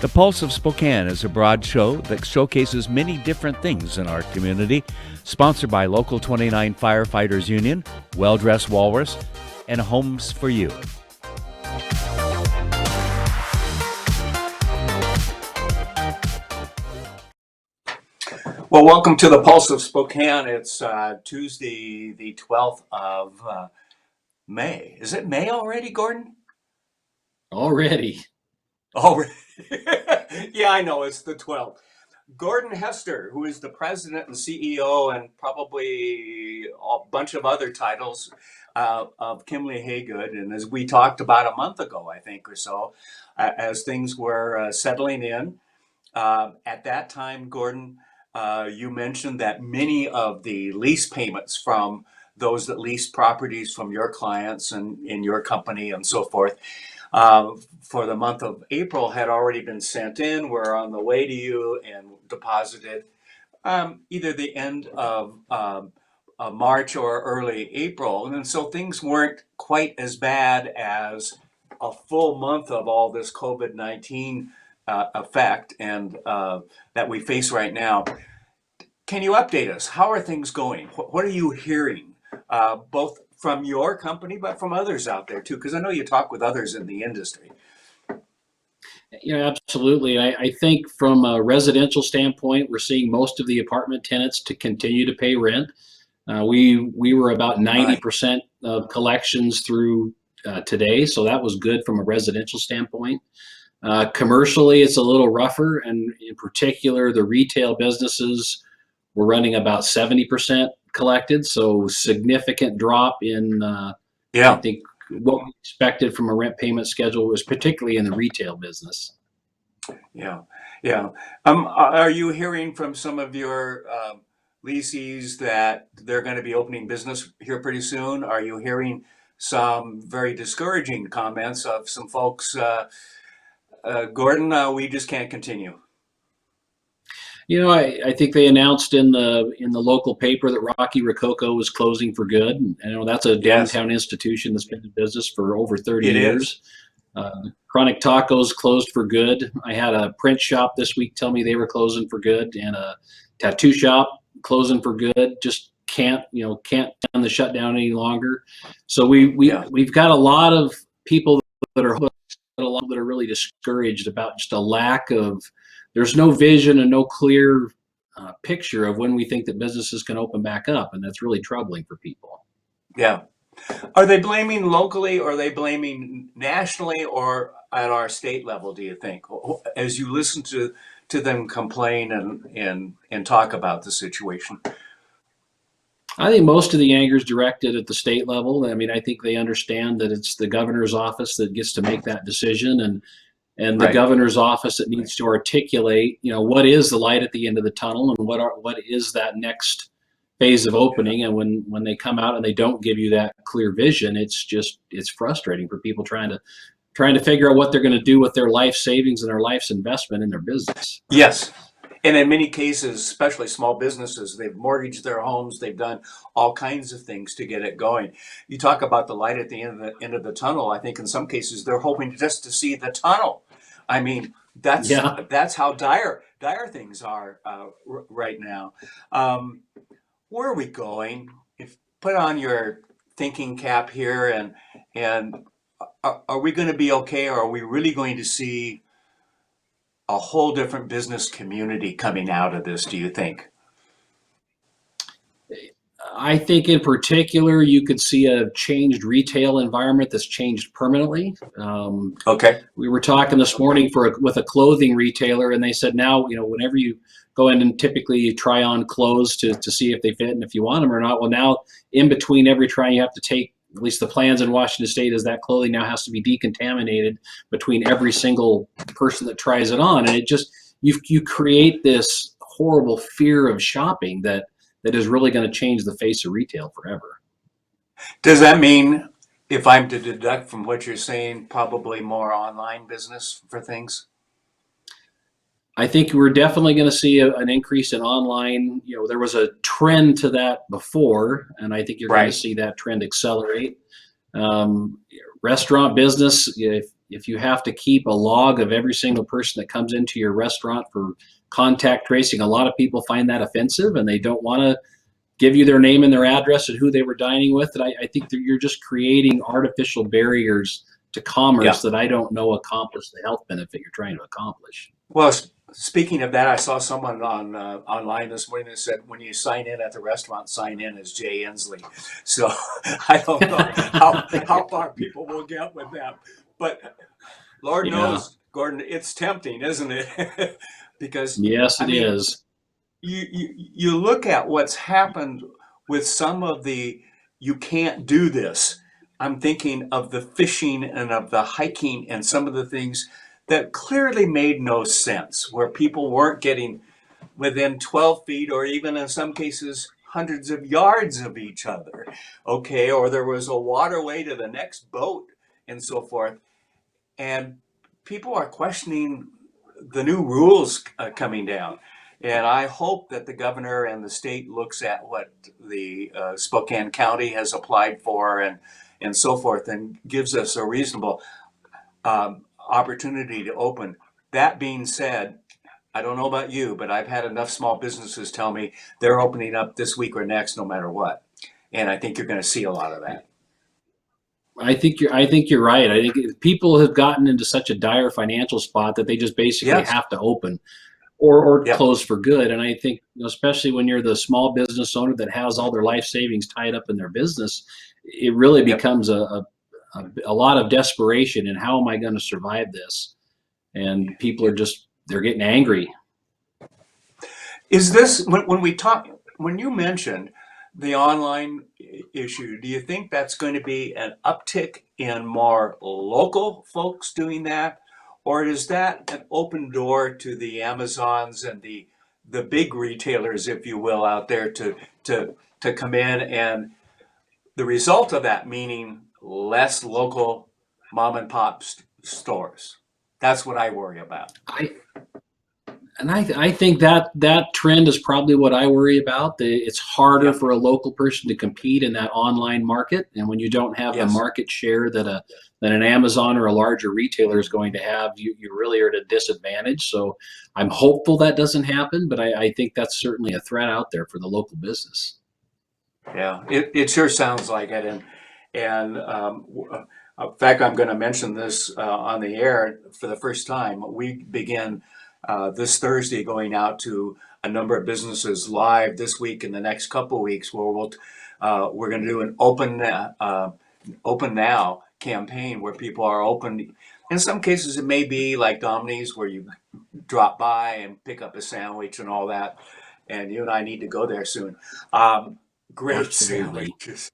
The Pulse of Spokane is a broad show that showcases many different things in our community, sponsored by Local 29 Firefighters Union, Well Dressed Walrus, and Homes for You. Well, welcome to the Pulse of Spokane. It's Tuesday, the 12th of May. Is it May already, Gordon? Already. Already. Yeah, I know, it's the 12th. Gordon Hester, who is the president and CEO and probably a bunch of other titles of Kiemle Hagood, and as we talked about a month ago, I think, or so, as things were settling in, at that time, Gordon, you mentioned that many of the lease payments from those that lease properties from your clients and in your company and so forth for the month of April had already been sent in, were on the way to you and deposited either the end of March or early April. And so things weren't quite as bad as a full month of all this COVID-19 effect and that we face right now. Can you update us? How are things going? What are you hearing, both from your company, but from others out there too? Because I know you talk with others in the industry. Yeah, absolutely. I think from a residential standpoint, we're seeing most of the apartment tenants to continue to pay rent. We were about 90% of collections through today, so that was good from a residential standpoint. Commercially, it's a little rougher, and in particular, the retail businesses were running about 70% collected, so significant drop in, I think, what we expected from a rent payment schedule was particularly in the retail business. Yeah. Are you hearing from some of your lessees that they're going to be opening business here pretty soon? Are you hearing some very discouraging comments of some folks, Gordon, we just can't continue? You know, I think they announced in the local paper that Rocky Rococo was closing for good. And, you know, that's a downtown institution that's been in business for over 30 years. Chronic Tacos closed for good. I had a print shop this week tell me they were closing for good, and a tattoo shop closing for good. Just can't run the shutdown any longer. So we've got a lot of people that are really discouraged about just a lack of. There's no vision and no clear picture of when we think that businesses can open back up, and that's really troubling for people. Yeah. Are they blaming locally, or are they blaming nationally, or at our state level, do you think? As you listen to them complain and talk about the situation? I think most of the anger is directed at the state level. I mean, I think they understand that it's the governor's office that gets to make that decision, and the governor's office that needs to articulate, you know, what is the light at the end of the tunnel, and what is that next phase of opening. And when they come out and they don't give you that clear vision, it's frustrating for people trying to figure out what they're going to do with their life savings and their life's investment in their business. Yes. And in many cases, especially small businesses, they've mortgaged their homes. They've done all kinds of things to get it going. You talk about the light at the end of the tunnel. I think in some cases they're hoping just to see the tunnel. I mean, that's how dire things are right now. Where are we going? Put on your thinking cap here, and are we going to be okay, or are we really going to see a whole different business community coming out of this, do you think? I think in particular, you could see a changed retail environment that's changed permanently. We were talking this morning with a clothing retailer, and they said now, you know, whenever you go in and typically you try on clothes to see if they fit and if you want them or not. Well, now in between every try, you have to take, at least the plans in Washington State is that clothing now has to be decontaminated between every single person that tries it on. And it just, you create this horrible fear of shopping that is really going to change the face of retail forever. Does that mean, if I'm to deduct from what you're saying, probably more online business for things? I think we're definitely going to see an increase in online. You know, there was a trend to that before, and I think you're going to see that trend accelerate. Restaurant business, if you have to keep a log of every single person that comes into your restaurant for contact tracing, a lot of people find that offensive and they don't want to give you their name and their address and who they were dining with. And I think that you're just creating artificial barriers to commerce Yeah. that I don't know accomplish the health benefit you're trying to accomplish. Well, speaking of that, I saw someone on online this morning that said when you sign in at the restaurant, sign in as Jay Inslee. So I don't know how far people will get with that, but Lord Yeah. knows, Gordon, it's tempting, isn't it? Because Yes, I it mean, is. you look at what's happened with some of the you can't do this. I'm thinking of the fishing and of the hiking and some of the things that clearly made no sense, where people weren't getting within 12 feet or even in some cases hundreds of yards of each other. Okay, or there was a waterway to the next boat and so forth. And people are questioning the new rules coming down. And I hope that the governor and the state looks at what the Spokane County has applied for and so forth and gives us a reasonable opportunity to open. That being said, I don't know about you, but I've had enough small businesses tell me they're opening up this week or next, no matter what. And I think you're going to see a lot of that. I think you're right. I think people have gotten into such a dire financial spot that they just basically Yes. have to open or Yep. close for good. And I think, especially when you're the small business owner that has all their life savings tied up in their business, it really Yep. becomes a lot of desperation. And how am I going to survive this? And people are they're getting angry. Is this when we talk when you mentioned the online issue, do you think that's going to be an uptick in more local folks doing that? Or is that an open door to the Amazons and the big retailers, if you will, out there to come in and the result of that meaning less local mom and pop stores? That's what I worry about. I think that trend is probably what I worry about. It's harder Yeah. for a local person to compete in that online market, and when you don't have the Yes. market share that an Amazon or a larger retailer is going to have, you really are at a disadvantage. So I'm hopeful that doesn't happen, but I think that's certainly a threat out there for the local business. Yeah, it sure sounds like it, and in fact, I'm going to mention this on the air for the first time. We begin this Thursday going out to a number of businesses live this week and the next couple of weeks, where we're going to do an open now campaign where people are open. In some cases, it may be like Domini's, where you drop by and pick up a sandwich and all that. And you and I need to go there soon. Great Absolutely. sandwiches,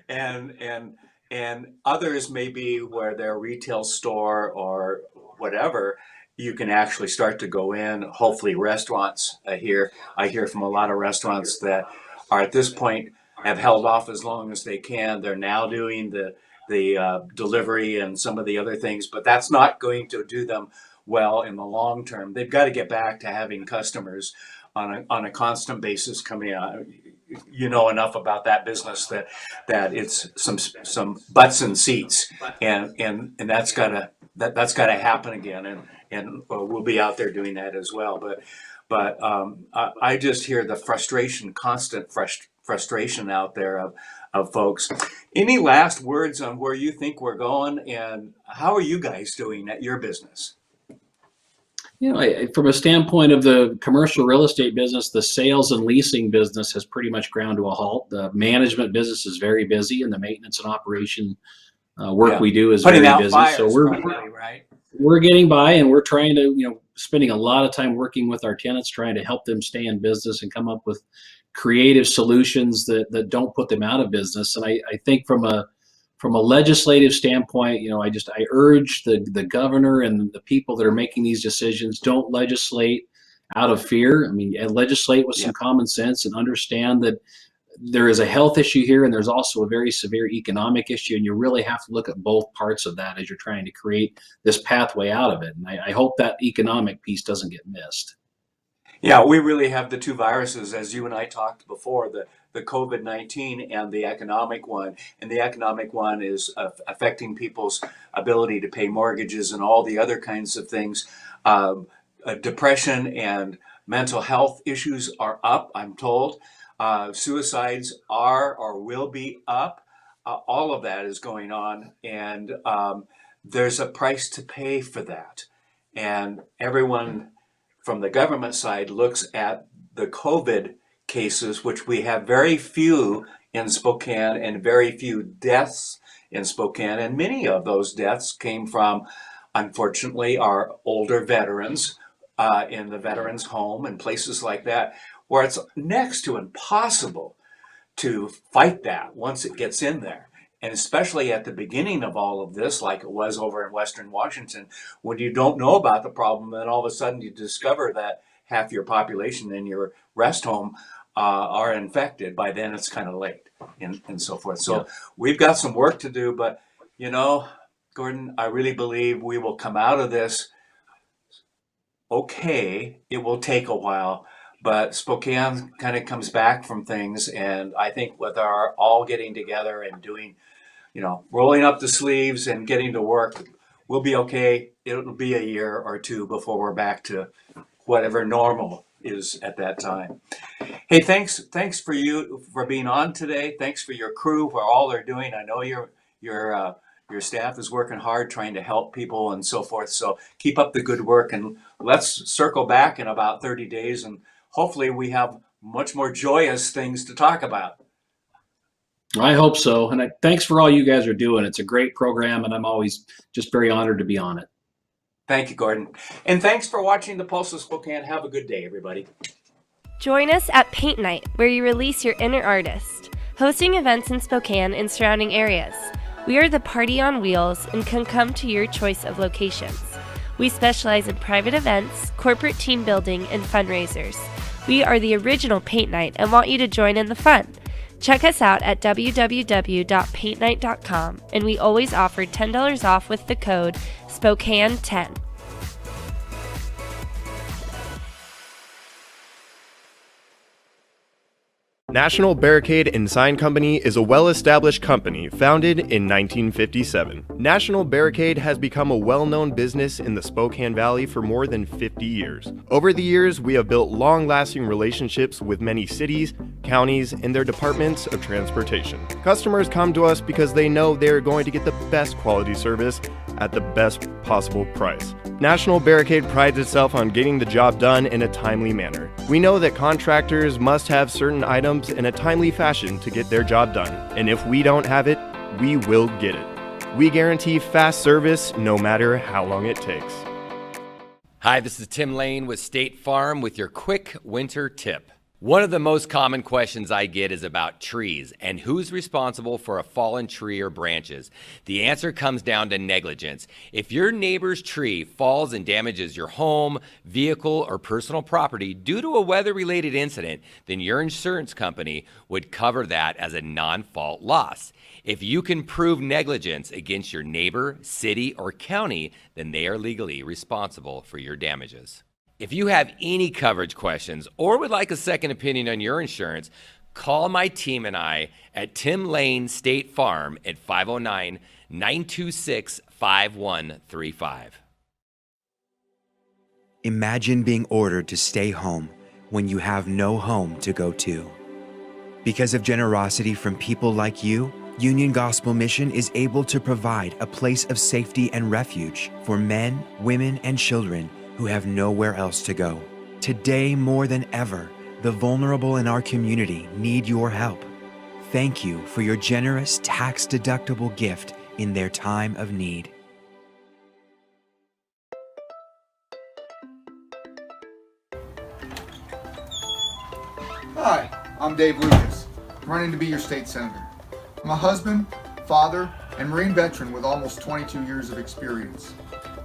and and others may be where their retail store or whatever. You can actually start to go in. Hopefully, restaurants here. I hear from a lot of restaurants that are at this point have held off as long as they can. They're now doing the delivery and some of the other things, but that's not going to do them well in the long term. They've got to get back to having customers on a constant basis coming out. You know enough about that business that it's some butts and seats, and that's that's gotta happen again, and we'll be out there doing that as well. But I just hear the constant frustration out there of folks. Any last words on where you think we're going, and how are you guys doing at your business? From a standpoint of the commercial real estate business, the sales and leasing business has pretty much ground to a halt. The management business is very busy, and the maintenance and operation work Yeah. we do is Putting very out busy. fires, So probably, right? we're getting by, and we're trying to, spending a lot of time working with our tenants, trying to help them stay in business and come up with creative solutions that don't put them out of business. And I think from a legislative standpoint, I urge the governor and the people that are making these decisions, don't legislate out of fear. I mean, and legislate with some common sense and understand that there is a health issue here and there's also a very severe economic issue, and you really have to look at both parts of that as you're trying to create this pathway out of it. And I hope that economic piece doesn't get missed. Yeah, we really have the two viruses, as you and I talked before, the COVID-19 and the economic one. And the economic one is affecting people's ability to pay mortgages and all the other kinds of things. Depression and mental health issues are up, I'm told. Suicides are or will be up. All of that is going on, and there's a price to pay for that. And everyone from the government side looks at the COVID cases, which we have very few in Spokane and very few deaths in Spokane. And many of those deaths came from, unfortunately, our older veterans in the veterans home and places like that, where it's next to impossible to fight that once it gets in there. And especially at the beginning of all of this, like it was over in Western Washington, when you don't know about the problem, then all of a sudden you discover that half your population in your rest home are infected. By then it's kind of late and so forth. So we've got some work to do, but you know, Gordon, I really believe we will come out of this okay. It will take a while, but Spokane kind of comes back from things, and I think with our all getting together and doing, you know, rolling up the sleeves and getting to work, we'll be okay. It'll be a year or two before we're back to whatever normal is at that time. Hey, thanks for you for being on today. Thanks for your crew for all they're doing. I know your staff is working hard trying to help people and so forth. So keep up the good work, and let's circle back in about 30 days, and hopefully we have much more joyous things to talk about. I hope so. And thanks for all you guys are doing. It's a great program, and I'm always just very honored to be on it. Thank you, Gordon. And thanks for watching the Pulse of Spokane. Have a good day, everybody. Join us at Paint Night, where you release your inner artist, hosting events in Spokane and surrounding areas. We are the party on wheels and can come to your choice of locations. We specialize in private events, corporate team building, and fundraisers. We are the original Paint Night and want you to join in the fun. Check us out at www.paintnight.com, and we always offer $10 off with the code SPOKANE10. National Barricade and Sign Company is a well-established company founded in 1957. National Barricade has become a well-known business in the Spokane Valley for more than 50 years. Over the years, we have built long-lasting relationships with many cities, counties, and their departments of transportation. Customers come to us because they know they are going to get the best quality service at the best possible price. National Barricade prides itself on getting the job done in a timely manner. We know that contractors must have certain items in a timely fashion to get their job done, and if we don't have it, we will get it. We guarantee fast service no matter how long it takes. Hi, this is Tim Lane with State Farm with your quick winter tip. One of the most common questions I get is about trees and who's responsible for a fallen tree or branches. The answer comes down to negligence. If your neighbor's tree falls and damages your home, vehicle, or personal property due to a weather-related incident, then your insurance company would cover that as a non-fault loss. If you can prove negligence against your neighbor, city, or county, then they are legally responsible for your damages. If you have any coverage questions or would like a second opinion on your insurance, call my team and I at Tim Lane State Farm at 509-926-5135. Imagine being ordered to stay home when you have no home to go to. Because of generosity from people like you, Union Gospel Mission is able to provide a place of safety and refuge for men, women, and children who have nowhere else to go. Today, more than ever, the vulnerable in our community need your help. Thank you for your generous tax-deductible gift in their time of need. Hi, I'm Dave Lucas, running to be your state senator. I'm a husband, father, and Marine veteran with almost 22 years of experience.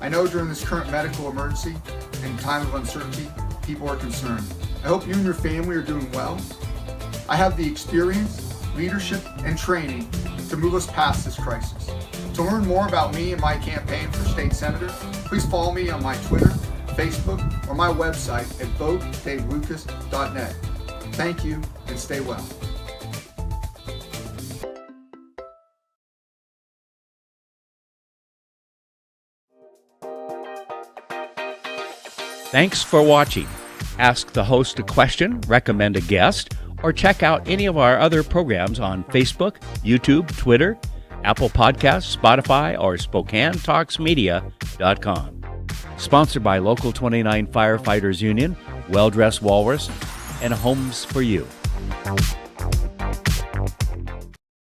I know during this current medical emergency and time of uncertainty, people are concerned. I hope you and your family are doing well. I have the experience, leadership, and training to move us past this crisis. To learn more about me and my campaign for state senator, please follow me on my Twitter, Facebook, or my website at votedavelucas.net. Thank you, and stay well. Thanks for watching. Ask the host a question, recommend a guest, or check out any of our other programs on Facebook, YouTube, Twitter, Apple Podcasts, Spotify, or SpokaneTalksMedia.com. Sponsored by Local 29 Firefighters Union, Well Dressed Walrus, and Homes for You.